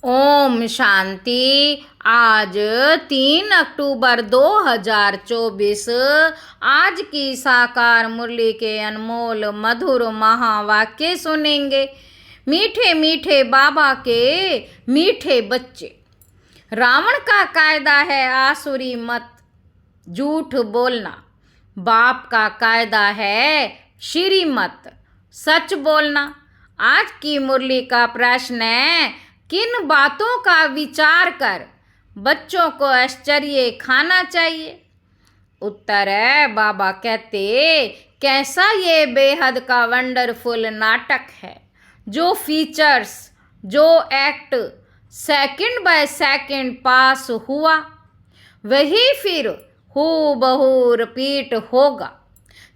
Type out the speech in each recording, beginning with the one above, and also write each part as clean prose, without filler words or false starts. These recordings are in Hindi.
ओम शांति। आज 3 अक्टूबर 2024 आज की साकार मुरली के अनमोल मधुर महावाक्य सुनेंगे। मीठे मीठे बाबा के मीठे बच्चे। रावण का कायदा है आसुरी मत, झूठ बोलना। बाप का कायदा है श्रीमत, सच बोलना। आज की मुरली का प्रश्न है, किन बातों का विचार कर बच्चों को आश्चर्य खाना चाहिए? उत्तर है, बाबा कहते, कैसा ये बेहद का वंडरफुल नाटक है, जो फीचर्स, जो एक्ट सेकंड बाय सेकंड पास हुआ, वही फिर हूबहू रिपीट होगा।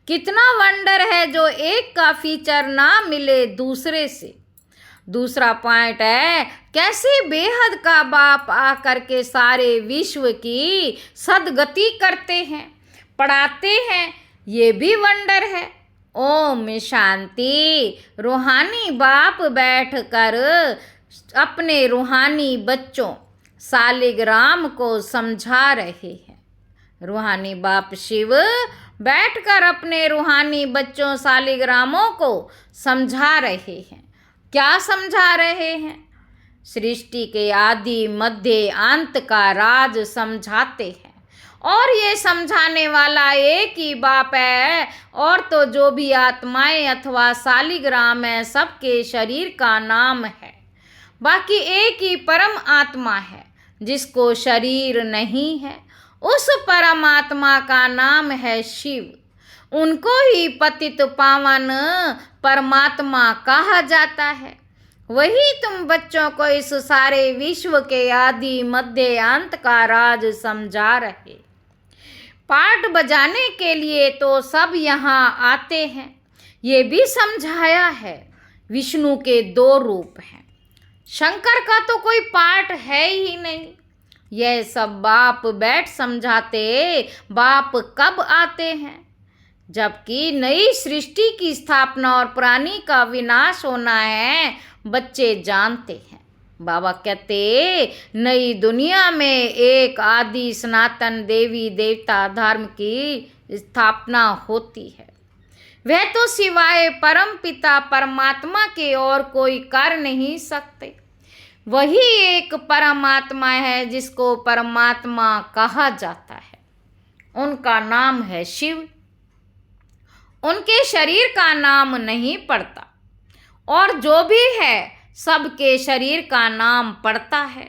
कितना वंडर है जो एक का फीचर ना मिले दूसरे से। दूसरा पॉइंट है, कैसे बेहद का बाप आकर के सारे विश्व की सदगति करते हैं, पढ़ाते हैं, ये भी वंडर है। ओम शांति। रूहानी बाप बैठकर अपने रूहानी बच्चों सालिग्राम को समझा रहे हैं। रूहानी बाप शिव बैठकर अपने रूहानी बच्चों सालिग्रामों को समझा रहे हैं। क्या समझा रहे हैं? सृष्टि के आदि मध्य अंत का राज समझाते हैं। और ये समझाने वाला एक ही बाप है, और तो जो भी आत्माएं अथवा सालिग्राम है, सबके शरीर का नाम है। बाकी एक ही परम आत्मा है जिसको शरीर नहीं है। उस परमात्मा का नाम है शिव। उनको ही पतित पावन परमात्मा कहा जाता है। वही तुम बच्चों को इस सारे विश्व के आदि मध्य अंत का राज समझा रहे। पाठ बजाने के लिए तो सब यहाँ आते हैं। ये भी समझाया है, विष्णु के 2 रूप हैं। शंकर का तो कोई पाठ है ही नहीं। यह सब बाप बैठ समझाते। बाप कब आते हैं? जबकि नई सृष्टि की स्थापना और प्राणी का विनाश होना है, बच्चे जानते हैं। बाबा कहते, नई दुनिया में एक आदि सनातन देवी देवता धर्म की स्थापना होती है। वह तो सिवाय परम पिता परमात्मा के और कोई कर नहीं सकते। वही एक परमात्मा है जिसको परमात्मा कहा जाता है। उनका नाम है शिव। उनके शरीर का नाम नहीं पड़ता, और जो भी है सबके शरीर का नाम पड़ता है।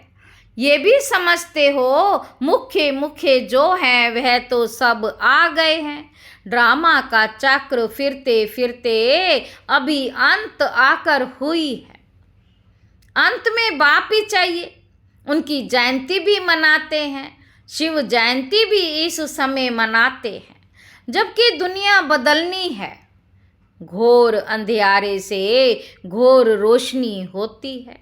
ये भी समझते हो, मुख्य मुख्य जो है वह तो सब आ गए हैं। ड्रामा का चक्र फिरते फिरते अभी अंत आकर हुई है। अंत में बाप ही चाहिए। उनकी जयंती भी मनाते हैं। शिव जयंती भी इस समय मनाते हैं, जबकि दुनिया बदलनी है। घोर अंधियारे से घोर रोशनी होती है।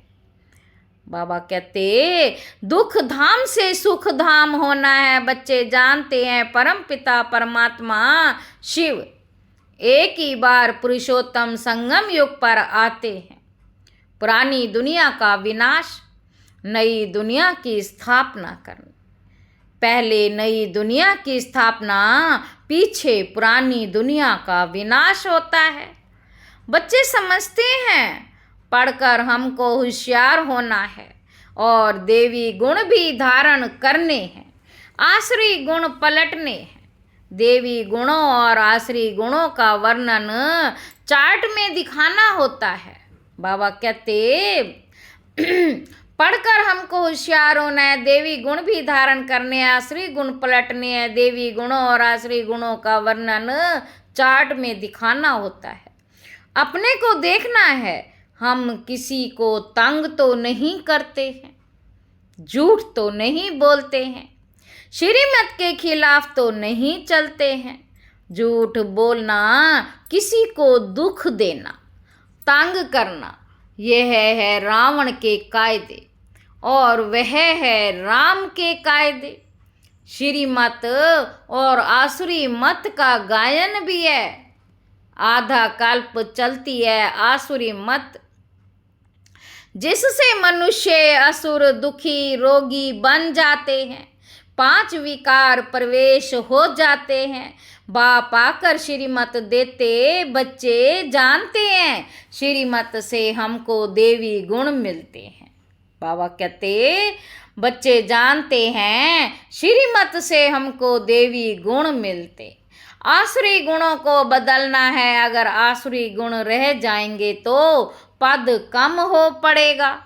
बाबा कहते, दुख धाम से सुख धाम होना है। बच्चे जानते हैं परम पिता परमात्मा शिव एक ही बार पुरुषोत्तम संगम युग पर आते हैं। पुरानी दुनिया का विनाश, नई दुनिया की स्थापना करना। पहले नई दुनिया की स्थापना, पीछे पुरानी दुनिया का विनाश होता है। बच्चे समझते हैं, पढ़कर हमको होशियार होना है और देवी गुण भी धारण करने हैं, आसुरी गुण पलटने हैं। देवी गुणों और आसुरी गुणों का वर्णन चार्ट में दिखाना होता है। बाबा कहते, पढ़कर हमको होशियार होना है, देवी गुण भी धारण करने हैं, आसुरी गुण पलटने हैं। देवी गुणों और आसुरी गुणों का वर्णन चार्ट में दिखाना होता है। अपने को देखना है, हम किसी को तंग तो नहीं करते हैं, झूठ तो नहीं बोलते हैं, श्रीमत के खिलाफ तो नहीं चलते हैं। झूठ बोलना, किसी को दुख देना, तंग करना, यह है रावण के कायदे, और वह है राम के कायदे। श्रीमत और आसुरी मत का गायन भी है। आधा कल्प चलती है आसुरी मत। जिससे मनुष्य असुर दुखी रोगी बन जाते हैं, 5 विकार प्रवेश हो जाते हैं। बाप आकर श्रीमत देते बच्चे जानते हैं, श्रीमत से हमको देवी गुण मिलते हैं। बाबा कहते बच्चे जानते हैं, श्रीमत से हमको देवी गुण मिलते। आसुरी गुणों को बदलना है, अगर आसुरी गुण रह जाएंगे तो पद कम हो पड़ेगा।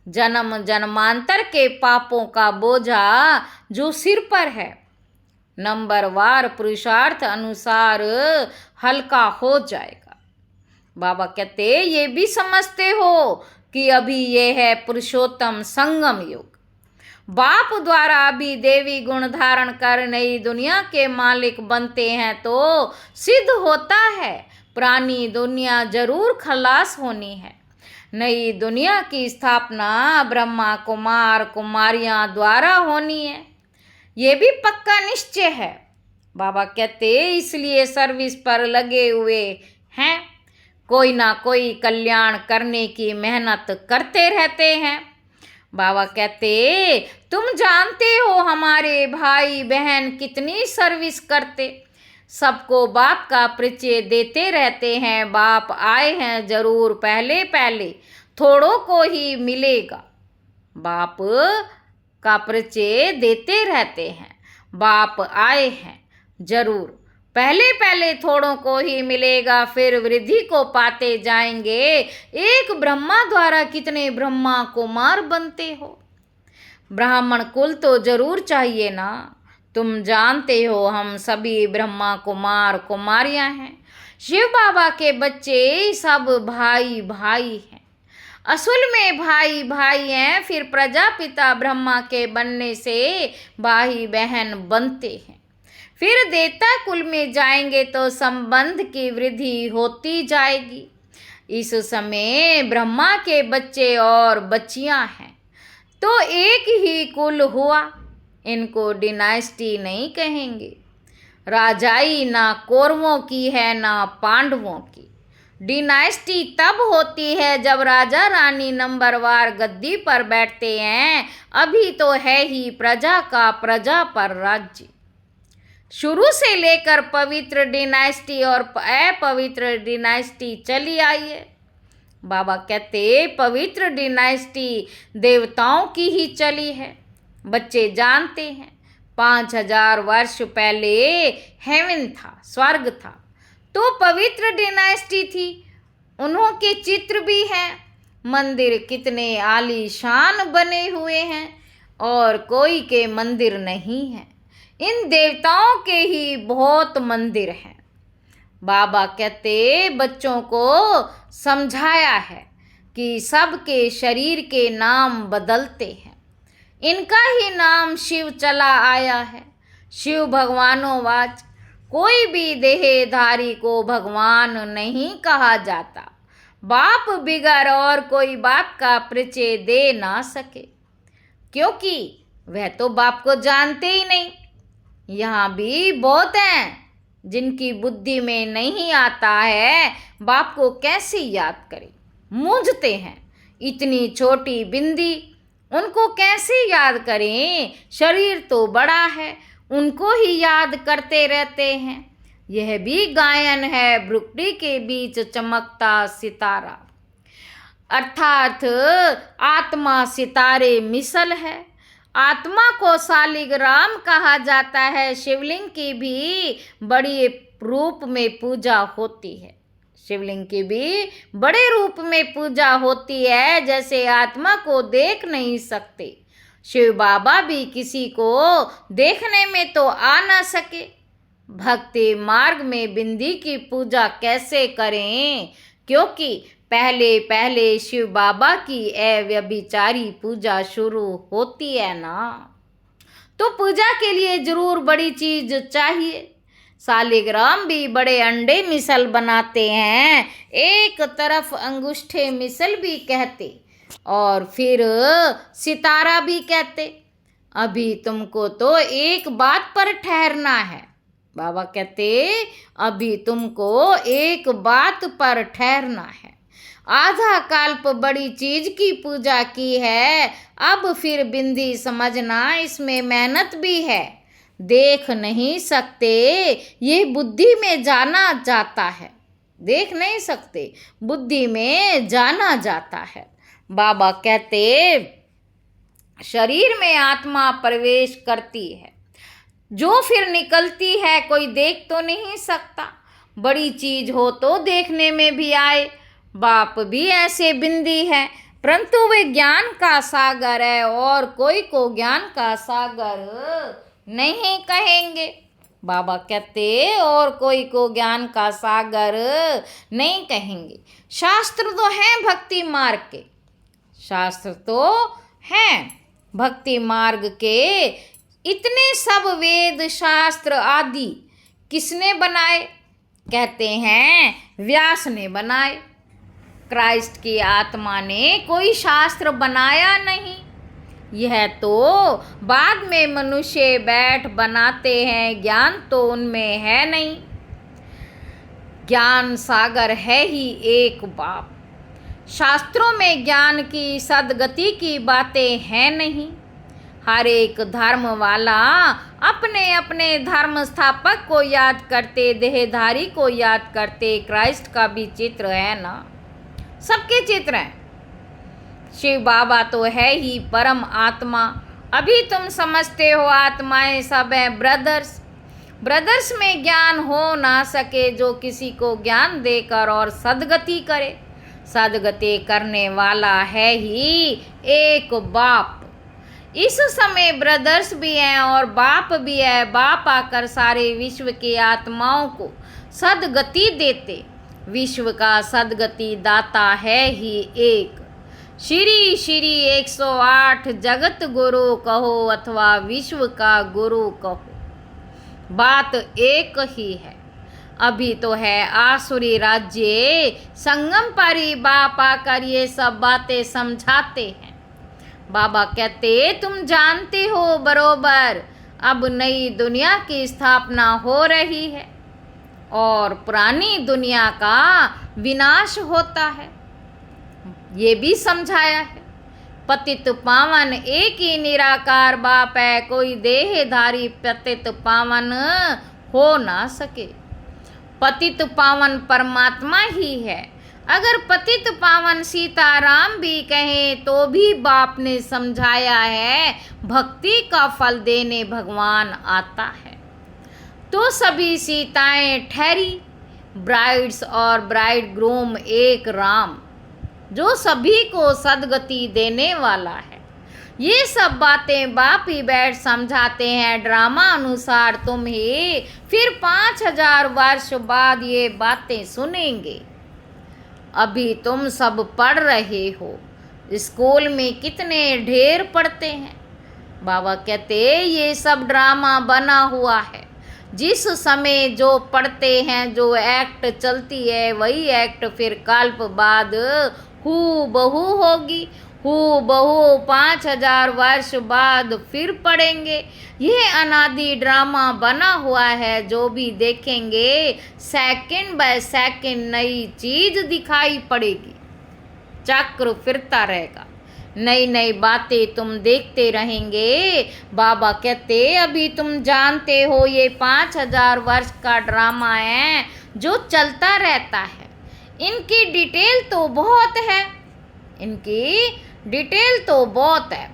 जन्म जन्मांतर के पापों का बोझा जो सिर पर है, नंबरवार पुरुषार्थ अनुसार हल्का हो जाएगा। बाबा कहते ये भी समझते हो कि अभी ये है पुरुषोत्तम संगम युग। बाप द्वारा अभी देवी गुण धारण कर नई दुनिया के मालिक बनते हैं तो सिद्ध होता है पुरानी दुनिया जरूर खलास होनी है। नई दुनिया की स्थापना ब्रह्मा कुमार कुमारियां द्वारा होनी है, ये भी पक्का निश्चय है। बाबा कहते इसलिए सर्विस पर लगे हुए हैं, कोई ना कोई कल्याण करने की मेहनत करते रहते हैं। बाबा कहते तुम जानते हो हमारे भाई बहन कितनी सर्विस करते, सबको बाप का परिचय देते रहते हैं। बाप आए हैं जरूर, पहले पहले थोड़ों को ही मिलेगा। बाप का परिचय देते रहते हैं, बाप आए हैं जरूर, पहले पहले थोड़ों को ही मिलेगा, फिर वृद्धि को पाते जाएंगे। एक ब्रह्मा द्वारा कितने ब्रह्मा कुमार बनते हो। ब्राह्मण कुल तो जरूर चाहिए ना, तुम जानते हो हम सभी ब्रह्मा कुमार कुमारियां हैं। शिव बाबा के बच्चे सब भाई भाई हैं, असल में भाई भाई हैं, फिर प्रजापिता ब्रह्मा के बनने से भाई बहन बनते हैं। फिर देवता कुल में जाएंगे तो संबंध की वृद्धि होती जाएगी। इस समय ब्रह्मा के बच्चे और बच्चियां हैं तो एक ही कुल हुआ, इनको डिनाइस्टी नहीं कहेंगे। राजाई ना कौरवों की है ना पांडवों की। डिनाइस्टी तब होती है जब राजा रानी नंबरवार गद्दी पर बैठते हैं, अभी तो है ही प्रजा का प्रजा पर राज्य। शुरू से लेकर पवित्र डिनाइस्टी और अपवित्र डिनाइस्टी चली आई है। बाबा कहते पवित्र डिनाइस्टी देवताओं की ही चली है। बच्चे जानते हैं 5000 वर्ष पहले हेवन था, स्वर्ग था, तो पवित्र डिनाइस्टी थी। उन्हों के चित्र भी हैं, मंदिर कितने आलीशान बने हुए हैं और कोई के मंदिर नहीं है, इन देवताओं के ही बहुत मंदिर हैं। बाबा कहते बच्चों को समझाया है कि सबके शरीर के नाम बदलते हैं, इनका ही नाम शिव चला आया है। शिव भगवानोवाच, कोई भी देहधारी को भगवान नहीं कहा जाता। बाप बिगर और कोई बाप का परिचय दे ना सके, क्योंकि वह तो बाप को जानते ही नहीं। यहाँ भी बहुत हैं जिनकी बुद्धि में नहीं आता है बाप को कैसे याद करें, मूंझते हैं। इतनी छोटी बिंदी, उनको कैसे याद करें, शरीर तो बड़ा है, उनको ही याद करते रहते हैं। यह भी गायन है, भ्रुकुटी के बीच चमकता सितारा, अर्थात आत्मा सितारे मिसल है। आत्मा को शालिग्राम कहा जाता है। शिवलिंग की भी बड़ी रूप में पूजा होती है, शिवलिंग की भी बड़े रूप में पूजा होती है, जैसे आत्मा को देख नहीं सकते। शिव बाबा भी किसी को देखने में तो आ ना सके। भक्ति मार्ग में बिंदी की पूजा कैसे करें, क्योंकि पहले पहले शिव बाबा की अव्यभिचारी पूजा शुरू होती है ना, तो पूजा के लिए जरूर बड़ी चीज चाहिए। शालिग्राम भी बड़े अंडे मिसल बनाते हैं, एक तरफ अंगूठे मिसल भी कहते और फिर सितारा भी कहते। अभी तुमको तो एक बात पर ठहरना है। बाबा कहते अभी तुमको एक बात पर ठहरना है, आधा कल्प बड़ी चीज की पूजा की है, अब फिर बिंदी समझना इसमें मेहनत भी है। देख नहीं सकते ये बुद्धि में जाना जाता है, देख नहीं सकते बुद्धि में जाना जाता है। बाबा कहते शरीर में आत्मा प्रवेश करती है, जो फिर निकलती है कोई देख तो नहीं सकता। बड़ी चीज हो तो देखने में भी आए। बाप भी ऐसे बिंदी है, परंतु वे ज्ञान का सागर है और कोई को ज्ञान का सागर नहीं कहेंगे। बाबा कहते और कोई को ज्ञान का सागर नहीं कहेंगे। शास्त्र तो हैं भक्ति मार्ग के, शास्त्र तो हैं भक्ति मार्ग के। इतने सब वेद शास्त्र आदि किसने बनाए? कहते हैं व्यास ने बनाए। क्राइस्ट की आत्मा ने कोई शास्त्र बनाया नहीं, यह तो बाद में मनुष्य बैठ बनाते हैं, ज्ञान तो उनमें है नहीं। ज्ञान सागर है ही एक बाप। शास्त्रों में ज्ञान की सदगति की बातें हैं नहीं। हर एक धर्म वाला अपने अपने धर्म स्थापक को याद करते, देहधारी को याद करते। क्राइस्ट का भी चित्र है ना, सबके चित्र हैं। शिव बाबा तो है ही परम आत्मा। अभी तुम समझते हो आत्माएं सब हैं ब्रदर्स। ब्रदर्स में ज्ञान हो ना सके जो किसी को ज्ञान देकर और सदगति करे। सदगति करने वाला है ही एक बाप। इस समय ब्रदर्स भी हैं और बाप भी है। बाप आकर सारे विश्व की आत्माओं को सदगति देते। विश्व का सदगति दाता है ही एक। श्री श्री 108 जगत गुरु कहो अथवा विश्व का गुरु कहो, बात एक ही है। अभी तो है आसुरी राज्य, संगम परी बाप आकर ये सब बातें समझाते हैं। बाबा कहते तुम जानते हो बरोबर, अब नई दुनिया की स्थापना हो रही है और पुरानी दुनिया का विनाश होता है, ये भी समझाया है। पतित पावन एक ही निराकार बाप है, कोई देहधारी पतित पावन हो ना सके। पतित पावन परमात्मा ही है। अगर पतित पावन सीताराम भी कहें तो भी बाप ने समझाया है, भक्ति का फल देने भगवान आता है। तो सभी सीताएं ठहरी, ब्राइड्स और ब्राइड ग्रूम एक राम, जो सभी को सदगति देने वाला है। ये सब बातें बाप ही बैठ समझाते हैं ड्रामा अनुसार। तुम ही फिर 5000 वर्ष बाद ये बातें सुनेंगे। अभी तुम सब पढ़ रहे हो, स्कूल में कितने ढेर पढ़ते हैं। बाबा कहते ये सब ड्रामा बना हुआ है। जिस समय जो पढ़ते हैं, जो एक्ट चलती है, वही एक्ट फिर कल्प बाद हू बहू होगी। हू बहू 5000 वर्ष बाद फिर पढ़ेंगे। यह अनादि ड्रामा बना हुआ है। जो भी देखेंगे सेकंड बाय सेकंड नई चीज दिखाई पड़ेगी, चक्र फिरता रहेगा, नई नई बातें तुम देखते रहेंगे। बाबा कहते अभी तुम जानते हो ये 5000 वर्ष का ड्रामा है जो चलता रहता है। इनकी डिटेल तो बहुत है, इनकी डिटेल तो बहुत है।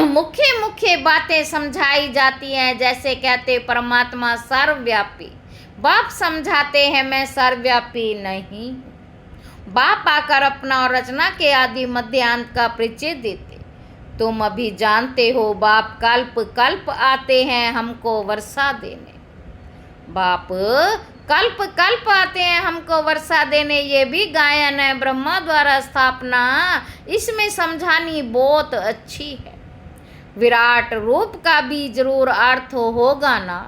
मुख्य मुख्य बातें समझाई जाती हैं। जैसे कहते परमात्मा सर्वव्यापी, बाप समझाते हैं मैं सर्वव्यापी नहीं हूँ। बाप आकर अपना और रचना के आदि मध्यांत का परिचय देते। तुम अभी जानते हो बाप कल्प कल्प आते हैं हमको वर्षा देने। बाप कल्प कल्प आते हैं हमको वर्षा देने। ये भी गायन है, ब्रह्मा द्वारा स्थापना, इसमें समझानी बहुत अच्छी है। विराट रूप का भी जरूर अर्थ होगा ना,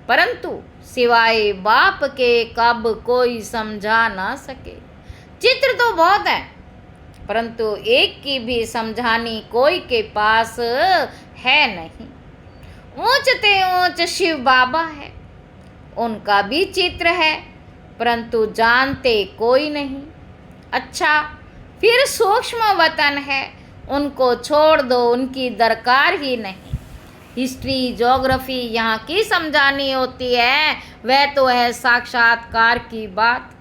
परंतु सिवाय बाप के कब कोई समझा ना सके। चित्र तो बहुत है, परंतु एक की भी समझानी कोई के पास है नहीं। ऊंच ते ऊंच शिव बाबा है, उनका भी चित्र है। परंतु जानते कोई नहीं। अच्छा, फिर सूक्ष्म वतन है, उनको छोड़ दो, उनकी दरकार ही नहीं। हिस्ट्री ज्योग्राफी यहाँ की समझानी होती है, वह तो है साक्षात्कार की बात।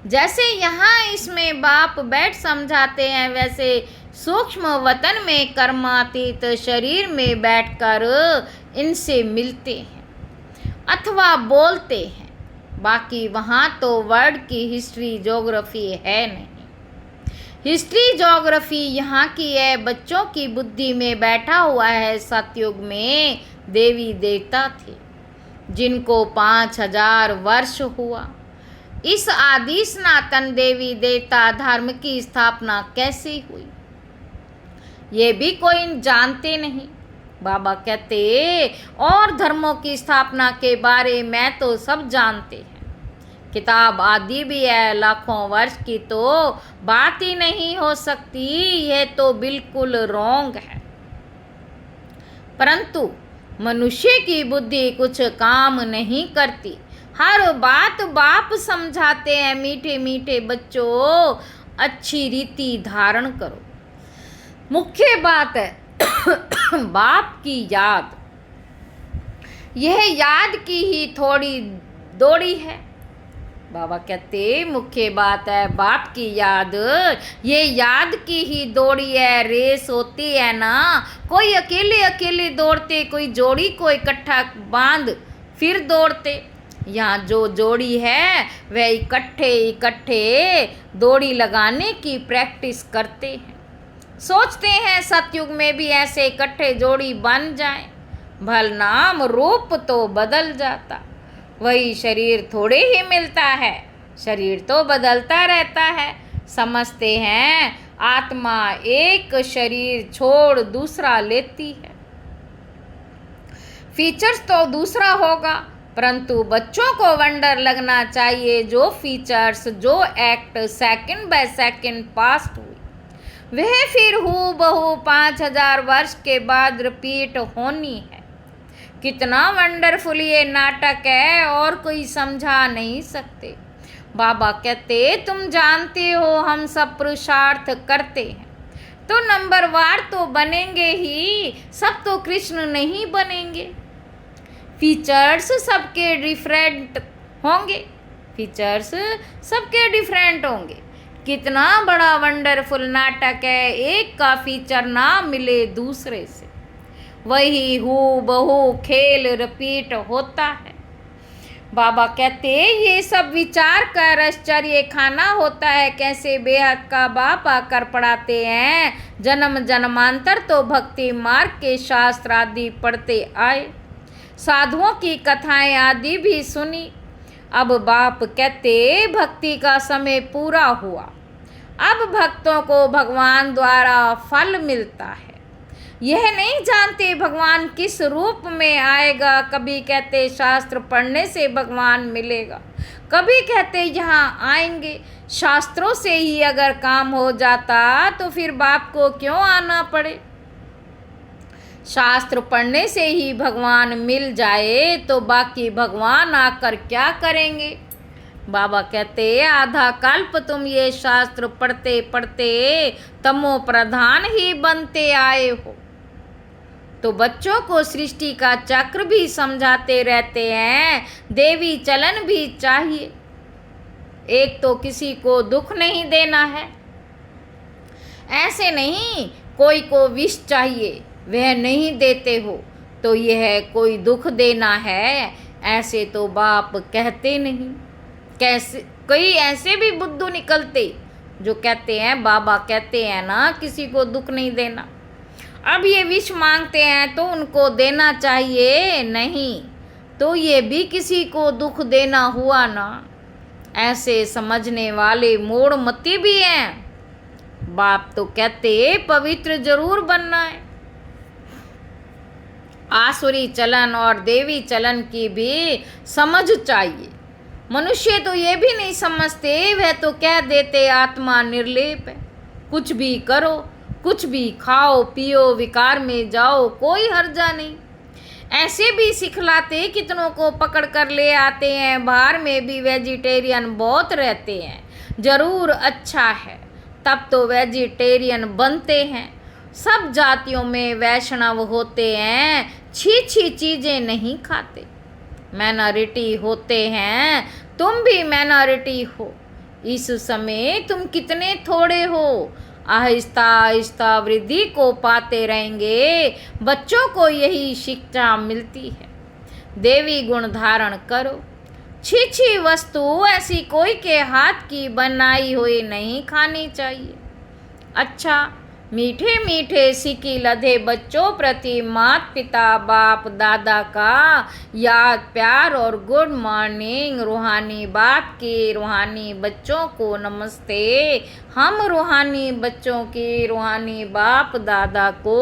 जैसे यहाँ इसमें बाप बैठ समझाते हैं, वैसे सूक्ष्म वतन में कर्मातीत शरीर में बैठकर इनसे मिलते हैं अथवा बोलते हैं। बाकी वहाँ तो वर्ड की हिस्ट्री ज्योग्राफी है नहीं। हिस्ट्री ज्योग्राफी यहाँ की है, बच्चों की बुद्धि में बैठा हुआ है। सतयुग में देवी देवता थे जिनको 5000 वर्ष हुआ। इस आदि सनातन देवी देवता धर्म की स्थापना कैसे हुई, ये भी कोई जानते नहीं। बाबा कहते और धर्मों की स्थापना के बारे में तो सब जानते हैं, किताब आदि भी है, लाखों वर्ष की तो बात ही नहीं हो सकती, यह तो बिल्कुल रॉन्ग है। परंतु मनुष्य की बुद्धि कुछ काम नहीं करती। हर बात बाप समझाते हैं, मीठे मीठे बच्चों अच्छी रीति धारण करो। मुख्य बात है बाप की याद। यह याद की ही थोड़ी दौड़ी है। बाबा कहते मुख्य बात है बाप की याद, ये याद की ही दौड़ी है। रेस होती है ना, कोई अकेले अकेले दौड़ते, कोई जोड़ी को इकट्ठा बांध फिर दौड़ते। यहाँ जो जोड़ी है वह इकट्ठे इकट्ठे दौड़ी लगाने की प्रैक्टिस करते हैं। सोचते हैं सतयुग में भी ऐसे इकट्ठे जोड़ी बन जाए, भल नाम रूप तो बदल जाता। वही शरीर थोड़े ही मिलता है, शरीर तो बदलता रहता है। समझते हैं आत्मा एक शरीर छोड़ दूसरा लेती है, फीचर्स तो दूसरा होगा। परंतु बच्चों को वंडर लगना चाहिए, जो फीचर्स जो act second by second past हुई वह फिर हूबहू 5000 वर्ष के बाद रिपीट होनी है। कितना वंडरफुल ये नाटक है और कोई समझा नहीं सकते। बाबा कहते तुम जानते हो हम सब पुरुषार्थ करते हैं तो नंबरवार तो बनेंगे ही, सब तो कृष्ण नहीं बनेंगे। फीचर्स सबके डिफरेंट होंगे, फीचर्स सबके डिफरेंट होंगे। कितना बड़ा वंडरफुल नाटक है, एक का फीचर ना मिले दूसरे से, वही हूबहू खेल रिपीट होता है। बाबा कहते ये सब विचार कर आश्चर्य खाना होता है, कैसे बेहद का बाप आकर पढ़ाते हैं। जन्म जन्मांतर तो भक्ति मार्ग के शास्त्र आदि पढ़ते आए, साधुओं की कथाएं आदि भी सुनी। अब बाप कहते भक्ति का समय पूरा हुआ, अब भक्तों को भगवान द्वारा फल मिलता है। यह नहीं जानते भगवान किस रूप में आएगा। कभी कहते शास्त्र पढ़ने से भगवान मिलेगा, कभी कहते यहाँ आएंगे। शास्त्रों से ही अगर काम हो जाता तो फिर बाप को क्यों आना पड़े। शास्त्र पढ़ने से ही भगवान मिल जाए तो बाकी भगवान आकर क्या करेंगे। बाबा कहते आधा कल्प तुम ये शास्त्र पढ़ते पढ़ते तमो प्रधान ही बनते आए हो, तो बच्चों को सृष्टि का चक्र भी समझाते रहते हैं, देवी चलन भी चाहिए। एक तो किसी को दुख नहीं देना है, ऐसे नहीं कोई को विष चाहिए वह नहीं देते हो तो यह कोई दुख देना है, ऐसे तो बाप कहते नहीं। कैसे कई ऐसे भी बुद्धू निकलते जो कहते हैं बाबा कहते हैं ना किसी को दुख नहीं देना, अब ये विष मांगते हैं तो उनको देना चाहिए, नहीं तो ये भी किसी को दुख देना हुआ ना। ऐसे समझने वाले मूढ़ मती भी हैं। बाप तो कहते पवित्र जरूर बनना है। आसुरी चलन और देवी चलन की भी समझ चाहिए। मनुष्य तो ये भी नहीं समझते, वह तो कह देते आत्मा निर्लेप है, कुछ भी करो, कुछ भी खाओ पियो, विकार में जाओ, कोई हर्जा नहीं। ऐसे भी सिखलाते कितनों को पकड़ कर ले आते हैं। बाहर में भी वेजिटेरियन बहुत रहते हैं। जरूर अच्छा है, तब तो वेजिटेरियन बनते हैं। सब जातियों में वैष्णव होते हैं, छी छी चीज़ें नहीं खाते। माइनॉरिटी होते हैं, तुम भी माइनॉरिटी हो। इस समय तुम कितने थोड़े हो। आहिस्ता आहिस्ता वृद्धि को पाते रहेंगे। बच्चों को यही शिक्षा मिलती है। देवी गुण धारण करो। छी छी वस्तु ऐसी कोई के हाथ की बनाई हुई नहीं खानी चाहिए। अच्छा, मीठे मीठे सिकी लधे बच्चों प्रति माता पिता बाप दादा का याद प्यार और गुड मॉर्निंग। रूहानी बाप के रूहानी बच्चों को नमस्ते। हम रूहानी बच्चों के रूहानी बाप दादा को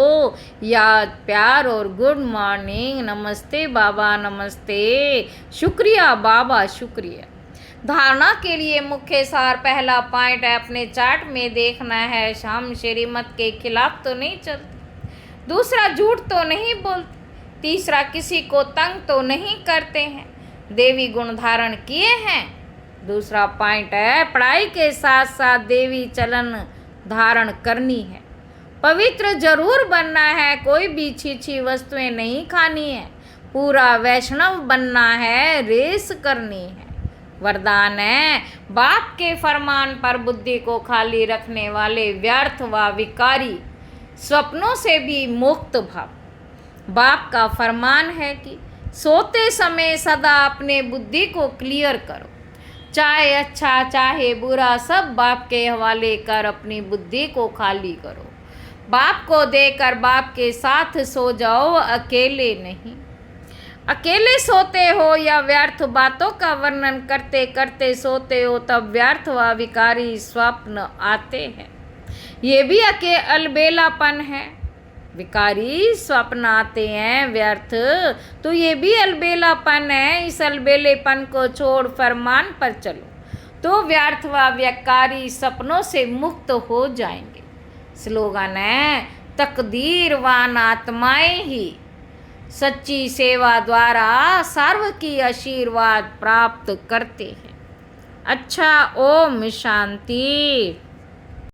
याद प्यार और गुड मॉर्निंग। नमस्ते बाबा, नमस्ते। शुक्रिया बाबा, शुक्रिया। धारणा के लिए मुख्य सार। पहला पॉइंट है, अपने चार्ट में देखना है हम श्रीमत के खिलाफ तो नहीं चलते। दूसरा, झूठ तो नहीं बोलते। तीसरा, किसी को तंग तो नहीं करते हैं। देवी गुण धारण किए हैं। दूसरा पॉइंट है, पढ़ाई के साथ साथ देवी चलन धारण करनी है। पवित्र जरूर बनना है, कोई भी छीछी वस्तुएं नहीं खानी है। पूरा वैष्णव बनना है, रेस करनी है। वरदान है, बाप के फरमान पर बुद्धि को खाली रखने वाले व्यर्थ व विकारी स्वप्नों से भी मुक्त भव। बाप का फरमान है कि सोते समय सदा अपने बुद्धि को क्लियर करो। चाहे अच्छा चाहे बुरा, सब बाप के हवाले कर अपनी बुद्धि को खाली करो। बाप को देकर बाप के साथ सो जाओ, अकेले नहीं। अकेले सोते हो या व्यर्थ बातों का वर्णन करते करते सोते हो, तब व्यर्थ व विकारी स्वप्न आते हैं। ये भी अलबेलापन है। विकारी स्वप्न आते हैं व्यर्थ, तो ये भी अलबेलापन है। इस अलबेलेपन को छोड़ फरमान पर चलो, तो व्यर्थ व विकारी सपनों से मुक्त हो जाएंगे। स्लोगन है, तकदीरवान आत्माएं ही सच्ची सेवा द्वारा सर्व की आशीर्वाद प्राप्त करते हैं। अच्छा, ओम शांति।